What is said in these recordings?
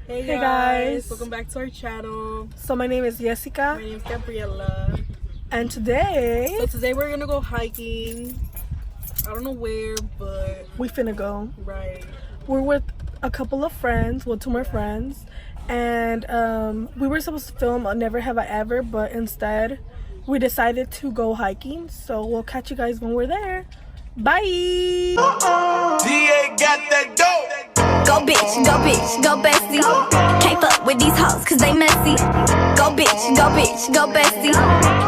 Hey guys, welcome back to our channel. So my name is Jessica. My name is Gabriella. And today we're gonna go hiking. I don't know where, but we finna go. Right. We're with a couple of friends, well, two more friends. And we were supposed to film a Never Have I Ever, but instead we decided to go hiking. So we'll catch you guys when we're there. Bye! DA got that dope. Go bitch, go bestie. Can't fuck with these hoes cause they messy. Go bitch, go bestie.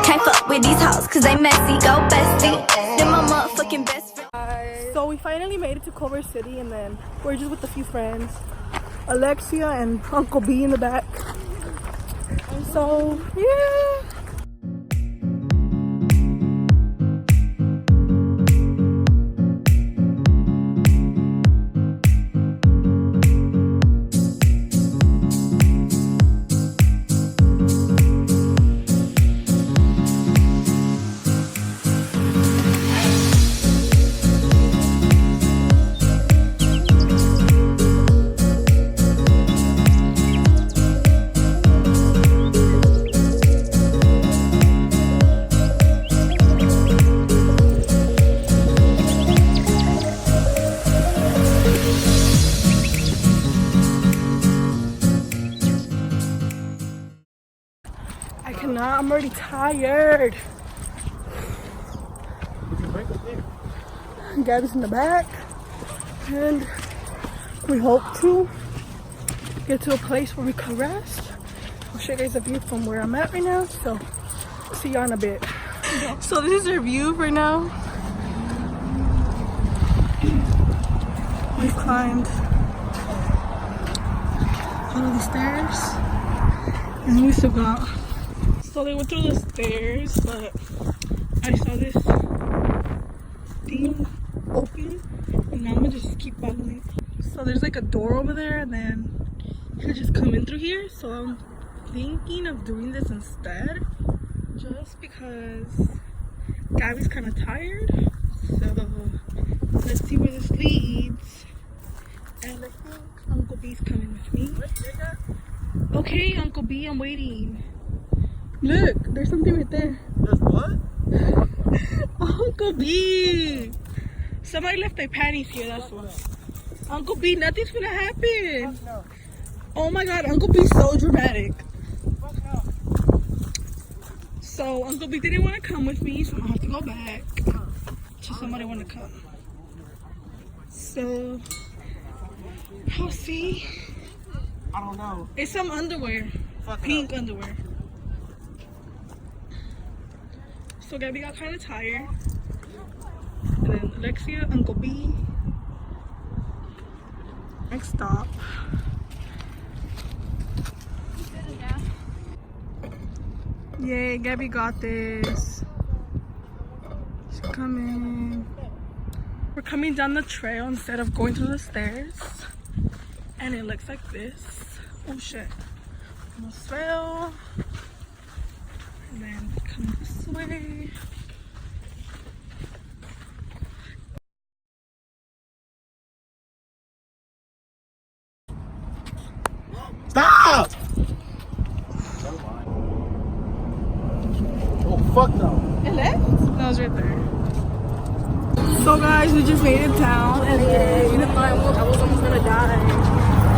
Can't fuck with these hoes cause they messy. Go bestie. Then my motherfucking best friend. So we finally made it to Culver City, and then we're just with a few friends. Alexia and Uncle B in the back. So, yeah. I'm already tired. Gaby's in the back, and we hope to get to a place where we can rest. I'll show you guys a view from where I'm at right now, so see you in a bit. So this is our view right now. We've climbed all of the stairs, and we still got. So they went through the stairs, but I saw this thing open, and now I'm gonna just keep following. So there's like a door over there, and then you can just come in through here. So I'm thinking of doing this instead, just because Gaby's kind of tired. So let's see where this leads. And I think Uncle B's coming with me. Okay, Uncle B, I'm waiting. Look, there's something right there. There's what? Uncle B! Somebody left their panties here, that's why. Uncle B, nothing's gonna happen. No. Oh my god, Uncle B's so dramatic. No. So, Uncle B didn't want to come with me, so I have to go back. So somebody want to come. So, I'll see. I don't know. It's some underwear. Pink underwear. So Gaby got kind of tired, and then Alexia, Uncle B. Next stop. Yay, Gaby got this. She's coming. We're coming down the trail instead of going through the stairs, and it looks like this. Oh shit! Almost fell. And then come this way. Stop! Oh, fuck no. It left? No, it's right there. So guys, we just made it down, and even though I was almost gonna die.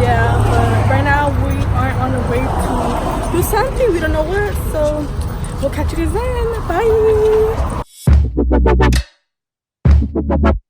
Yeah, but right now we are on the way to do something. We don't know where, so we'll catch you guys then. Bye!